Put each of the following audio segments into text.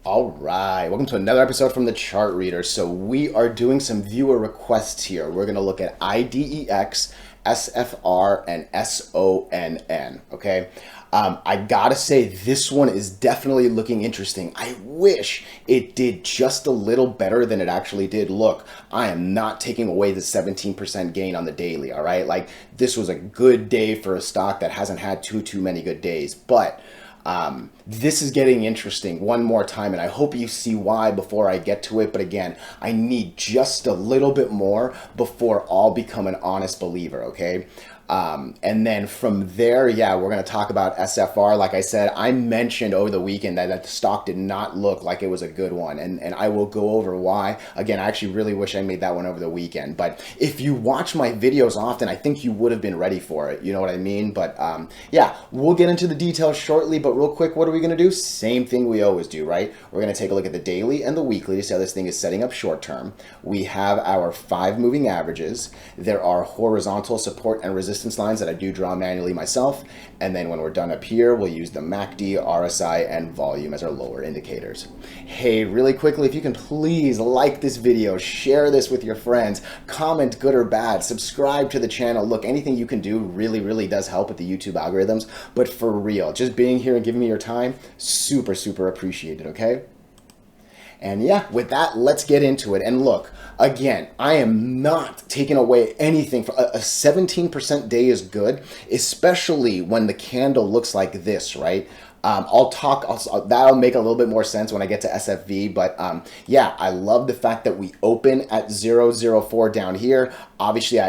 All right, welcome to another episode from the Chart Reader. So we are doing some viewer requests here. We're going to look at IDEX, SFR, and SONN. Okay, I gotta say this one is definitely looking interesting. I wish it did just a little better than it actually did. Look, I am not taking away the 17% gain on the daily. All right, like this was a good day for a stock that hasn't had too many good days, but this is getting interesting one more time, and I hope you see why before I get to it. But again, I need just a little bit more before I'll become an honest believer, okay? And then from there, yeah, we're going to talk about SFR. Like I said, I mentioned over the weekend that the stock did not look like it was a good one, and I will go over why. Again, I actually really wish I made that one over the weekend. But if you watch my videos often, I think you would have been ready for it. You know what I mean? But yeah, we'll get into the details shortly. But real quick, what are we going to do? Same thing we always do, right? We're going to take a look at the daily and the weekly to see how this thing is setting up short term. We have our 5 moving averages. There are horizontal support and resistance lines that I do draw manually myself, and then when we're done up here, we'll use the MACD, RSI, and volume as our lower indicators. Hey, really quickly, if you can please like this video, share this with your friends, comment good or bad, subscribe to the channel. Look, anything you can do really does help with the YouTube algorithms, but for real, just being here and giving me your time, super appreciated, okay? And yeah, with that, let's get into it. And look, again, I am not taking away anything. A 17% day is good, especially when the candle looks like this, right? That'll make a little bit more sense when I get to SFV, but yeah, I love the fact that we open at 004 down here. Obviously,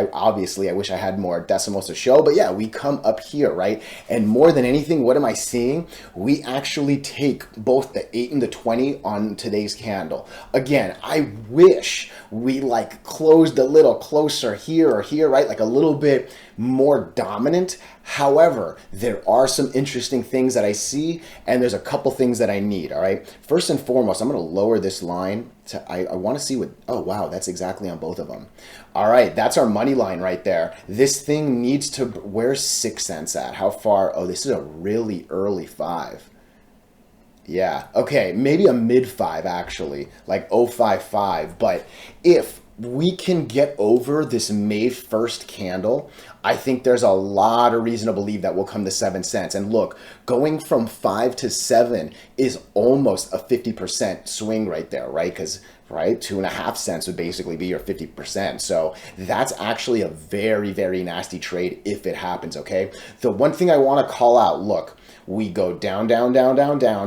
I wish I had more decimals to show, but yeah, we come up here, right? And more than anything, what am I seeing? We actually take both the 8 and the 20 on today's candle. Again, I wish we like closed a little closer here or here, right? Like a little bit more dominant. However, there are some interesting things that I see, and there's a couple things that I need, all right? First and foremost, I'm going to lower this line. I want to see what, oh, wow, that's exactly on both of them. All right, that's our money line right there. This thing needs to, where's 6 cents at? How far? Oh, this is a really early 5. Yeah, okay, maybe a mid 5 actually, like 055. But if we can get over this May 1st candle, I think there's a lot of reason to believe that we'll come to 7 cents. And look, going from 5 to 7 is almost a 50% swing right there, right? Because, right, 2.5 cents would basically be your 50%. So that's actually a very nasty trade if it happens, okay? The one thing I want to call out, look, we go down,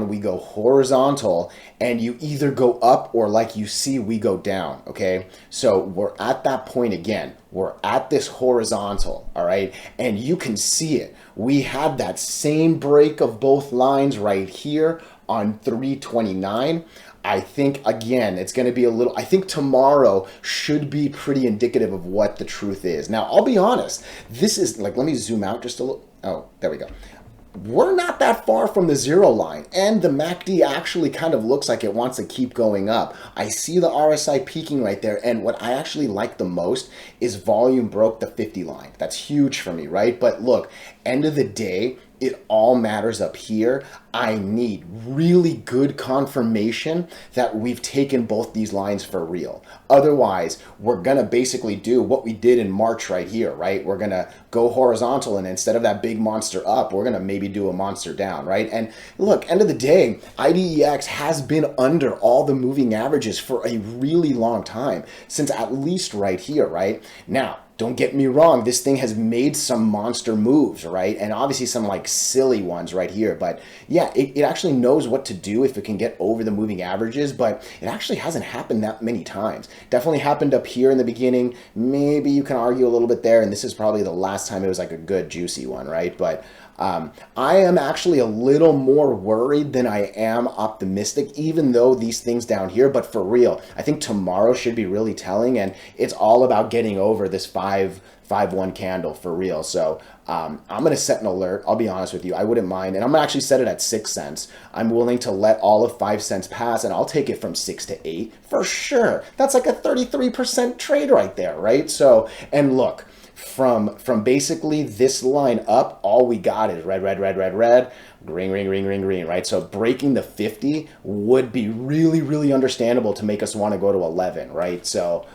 we go horizontal, and you either go up or like you see, we go down, okay? So we're at that point again. We're at this horizontal, all right? And you can see it. We had that same break of both lines right here on 329. I think, again, it's going to be a little, I think tomorrow should be pretty indicative of what the truth is. Now, I'll be honest. This is, like, let me zoom out just a little. Oh, there we go. We're not that far from the 0 line, and the MACD actually kind of looks like it wants to keep going up. I see the RSI peaking right there, and what I actually like the most is volume broke the 50 line. That's huge for me, right? But look, end of the day, it all matters up here. I need really good confirmation that we've taken both these lines for real. Otherwise, we're going to basically do what we did in March right here, right? We're going to go horizontal, and instead of that big monster up, we're going to maybe do a monster down, right? And look, end of the day, IDEX has been under all the moving averages for a really long time, since at least right here, right? Now, don't get me wrong, this thing has made some monster moves, right? And obviously some like silly ones right here. But yeah, it actually knows what to do if it can get over the moving averages, but it actually hasn't happened that many times. Definitely happened up here in the beginning. Maybe you can argue a little bit there, and this is probably the last time it was like a good juicy one, right? But I am actually a little more worried than I am optimistic, even though these things down here, but for real, I think tomorrow should be really telling, and it's all about getting over this 5-1 candle for real. So I'm going to set an alert. I'll be honest with you. I wouldn't mind. And I'm going to actually set it at 6 cents. I'm willing to let all of 5 cents pass, and I'll take it from 6 to 8 for sure. That's like a 33% trade right there, right? So, and look, from basically this line up, all we got is red. green, green, green, green, green, right? So breaking the 50 would be really, really understandable to make us want to go to 11, right? So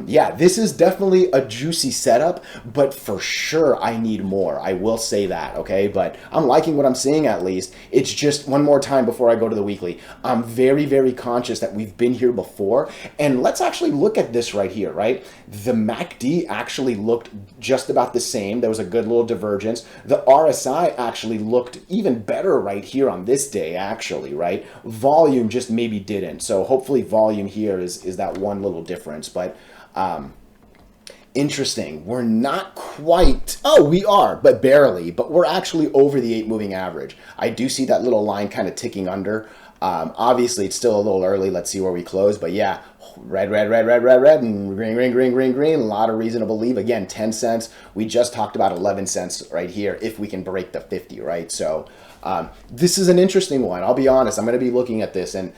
yeah, this is definitely a juicy setup, but for sure I need more. I will say that, okay? But I'm liking what I'm seeing at least. It's just one more time before I go to the weekly. I'm very, very conscious that we've been here before. And let's actually look at this right here, right? The MACD actually looked just about the same. There was a good little divergence. The RSI actually looked even better right here on this day, actually, right? Volume just maybe didn't. So hopefully volume here is that one little difference. But interesting. We're not quite, oh, we are, but barely, but we're actually over the 8 moving average. I do see that little line kind of ticking under. Obviously, it's still a little early. Let's see where we close. But yeah, red, red, red, red, red, red, and green, green, green, green, green. A lot of reason to believe. Again, 10 cents. We just talked about 11 cents right here if we can break the 50, right? So this is an interesting one. I'll be honest. I'm going to be looking at this, and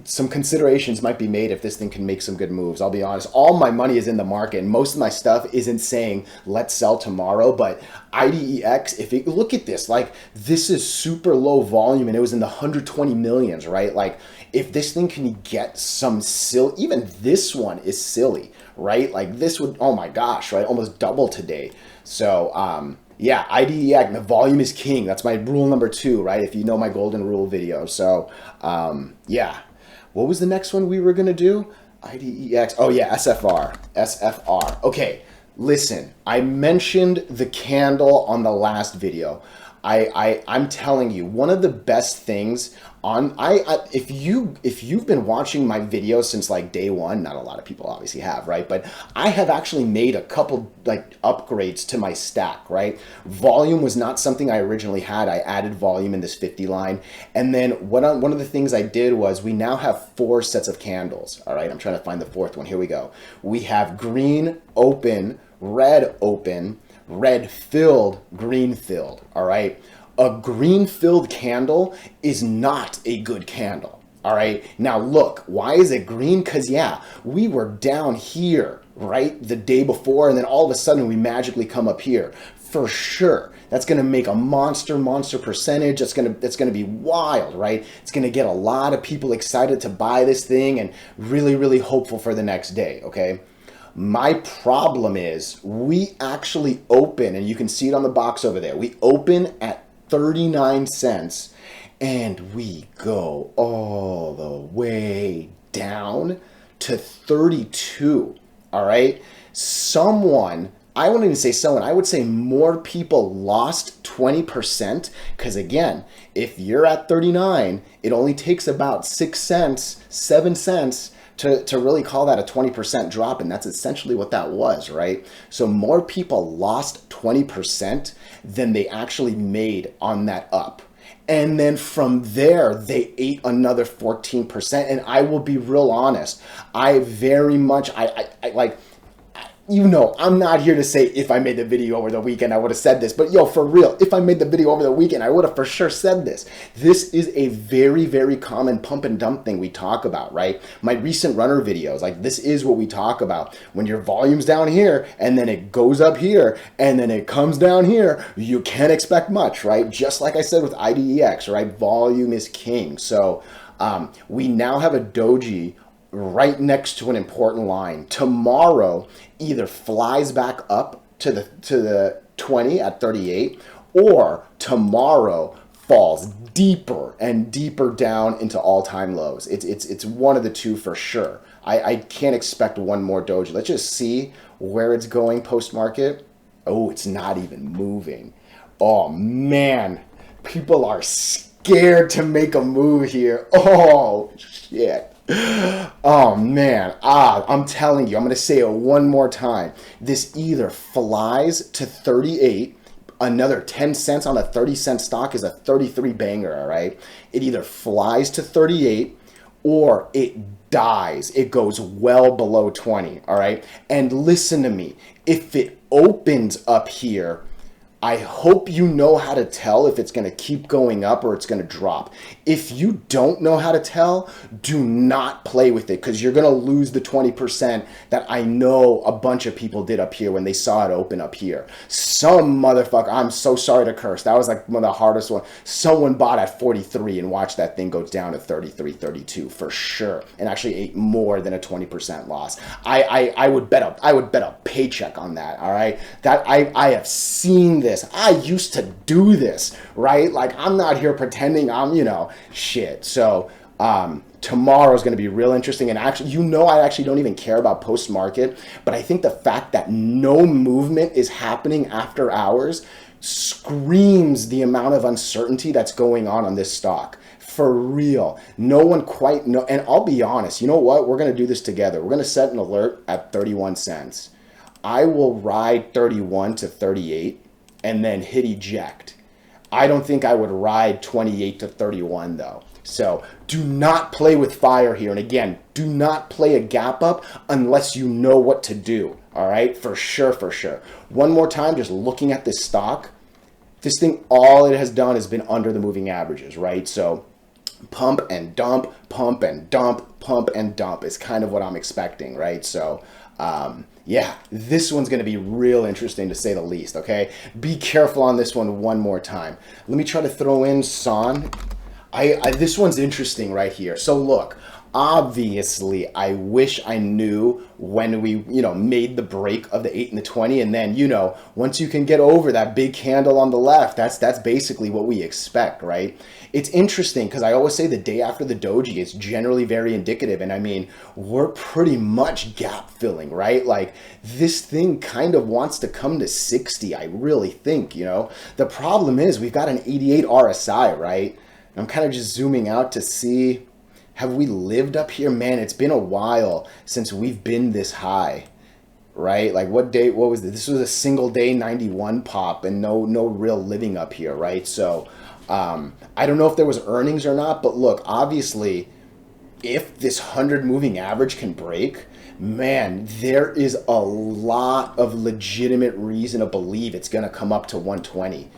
some considerations might be made if this thing can make some good moves. I'll be honest. All my money is in the market, and most of my stuff isn't saying let's sell tomorrow. But IDEX, if you look at this, like this is super low volume, and it was in the 120 millions, right? Like if this thing can get some even this one is silly, right? Like this would, oh my gosh, right? Almost double today. So yeah, IDEX, the volume is king. That's my rule number 2, right? If you know my golden rule video. So yeah, what was the next one we were gonna do? IDEX, oh yeah, SFR. Okay, listen, I mentioned the candle on the last video. I'm telling you, one of the best things on if you've been watching my videos since like day one, not a lot of people obviously have, right? But I have actually made a couple like upgrades to my stack, right? Volume was not something I originally had. I added volume in this 50 line, and then one of the things I did was we now have 4 sets of candles. All right, I'm trying to find the 4th one. Here we go. We have green open, red filled, green filled. All right. A green filled candle is not a good candle. All right. Now look, why is it green? Because yeah, we were down here, right? The day before, and then all of a sudden we magically come up here. For sure. That's going to make a monster percentage. It's going to be wild, right? It's going to get a lot of people excited to buy this thing and really, really hopeful for the next day. Okay. My problem is we actually open, and you can see it on the box over there. We open at 39 cents and we go all the way down to 32. All right. I wouldn't even say someone, I would say more people lost 20%. Because again, if you're at 39, it only takes about 6 cents, 7 cents to really call that a 20% drop, and that's essentially what that was, right? So more people lost 20% than they actually made on that up. And then from there, they ate another 14%. And I will be real honest, I very much, I like, you know, I'm not here to say if I made the video over the weekend, I would have said this. But yo, for real, if I made the video over the weekend, I would have for sure said this. This is a very, very common pump and dump thing we talk about, right? My recent runner videos, like this is what we talk about. When your volume's down here and then it goes up here and then it comes down here, you can't expect much, right? Just like I said with IDEX, right? Volume is king. So we now have a doji right next to an important line. Tomorrow either flies back up to the 20 at 38, or tomorrow falls deeper and deeper down into all-time lows. It's one of the two for sure. I can't expect one more doji. Let's just see where it's going post-market. Oh, it's not even moving. Oh man, people are scared to make a move here. Oh shit. Oh man, I'm telling you, I'm going to say it one more time. This either flies to 38, another 10 cents on a 30-cent stock is a 33 banger, all right? It either flies to 38 or it dies. It goes well below 20, all right? And listen to me, if it opens up here, I hope you know how to tell if it's going to keep going up or it's going to drop. If you don't know how to tell, do not play with it, because you're going to lose the 20% that I know a bunch of people did up here when they saw it open up here. Some motherfucker, I'm so sorry to curse, that was like one of the hardest ones. Someone bought at 43 and watched that thing go down to 33, 32 for sure, and actually ate more than a 20% loss. I would bet a paycheck on that. All right, that I have seen this. I used to do this, right? Like, I'm not here pretending I'm, shit. So tomorrow is going to be real interesting. And actually, I actually don't even care about post market, but I think the fact that no movement is happening after hours screams the amount of uncertainty that's going on this stock. For real. No one quite know. And I'll be honest, you know what? We're going to do this together. We're going to set an alert at 31 cents. I will ride 31 to 38 and then hit eject. I don't think I would ride 28 to 31 though. So do not play with fire here. And again, do not play a gap up unless you know what to do. All right, for sure, for sure. One more time, just looking at this stock, this thing, all it has done has been under the moving averages, right? So pump and dump, pump and dump, pump and dump is kind of what I'm expecting, right? So yeah, this one's going to be real interesting to say the least, okay? Be careful on this one more time. Let me try to throw in SONN. This one's interesting right here. So look, obviously, I wish I knew when we, made the break of the 8 and the 20. And then, once you can get over that big candle on the left, that's basically what we expect, right? It's interesting because I always say the day after the doji is generally very indicative. And I mean, we're pretty much gap filling, right? Like, this thing kind of wants to come to 60, I really think, The problem is we've got an 88 RSI, right? I'm kind of just zooming out to see, have we lived up here? Man, it's been a while since we've been this high, right? Like, what was this? This was a single day 91 pop and no real living up here, right? So I don't know if there was earnings or not, but look, obviously, if this 100 moving average can break, man, there is a lot of legitimate reason to believe it's going to come up to 120.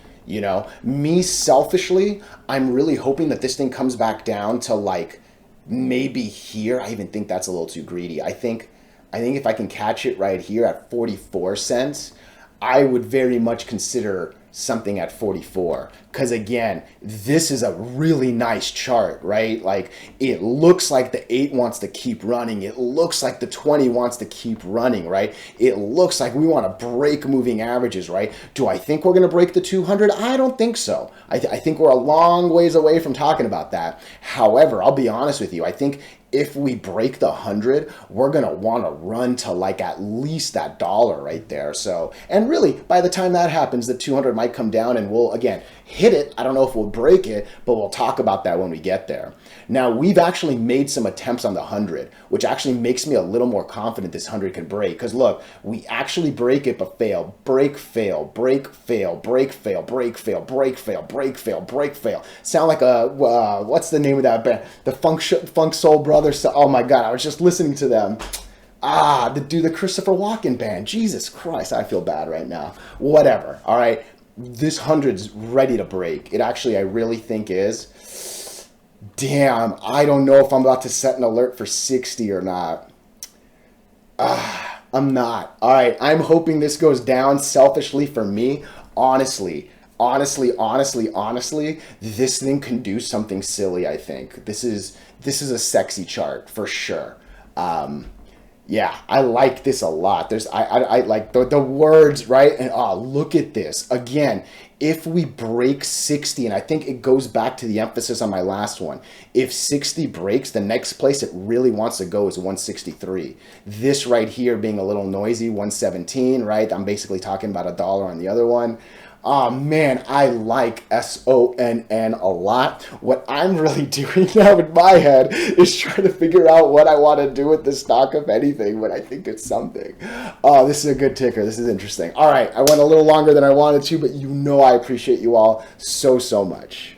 Me selfishly, I'm really hoping that this thing comes back down to like maybe here. I even think that's a little too greedy. I think if I can catch it right here at 44 cents, I would very much consider something at 44, because again, this is a really nice chart, right? Like, it looks like the 8 wants to keep running, it looks like the 20 wants to keep running, right? It looks like we want to break moving averages, right? Do I think we're going to break the 200? I don't think so. I think we're a long ways away from talking about that. However, I'll be honest with you, I think if we break the 100, we're going to want to run to like at least that dollar right there. So, and really, by the time that happens, the 200 might come down and we'll, again, hit it. I don't know if we'll break it, but we'll talk about that when we get there. Now, we've actually made some attempts on the 100, which actually makes me a little more confident this 100 can break. Because look, we actually break it, but fail, break, fail, break, fail, break, fail, break, fail, break, fail, break, fail, break, fail. Sound like a, what's the name of that band? The Funk Soul Brothers. Oh my God, I was just listening to them. The Christopher Walken band. Jesus Christ, I feel bad right now. Whatever, all right? This 100's ready to break. It actually, I really think is. Damn, I don't know if I'm about to set an alert for 60 or not. I'm not. All right, I'm hoping this goes down selfishly for me. Honestly, this thing can do something silly, I think. This is a sexy chart for sure. Yeah, I like this a lot. I like the words, right? And look at this. Again, if we break 60, and I think it goes back to the emphasis on my last one, if 60 breaks, the next place it really wants to go is 163. This right here being a little noisy, 117, right? I'm basically talking about $1 on the other one. Oh man, I like SONN a lot. What I'm really doing now in my head is trying to figure out what I want to do with the stock, if anything, but I think it's something. Oh, this is a good ticker. This is interesting. All right, I went a little longer than I wanted to, but I appreciate you all so much.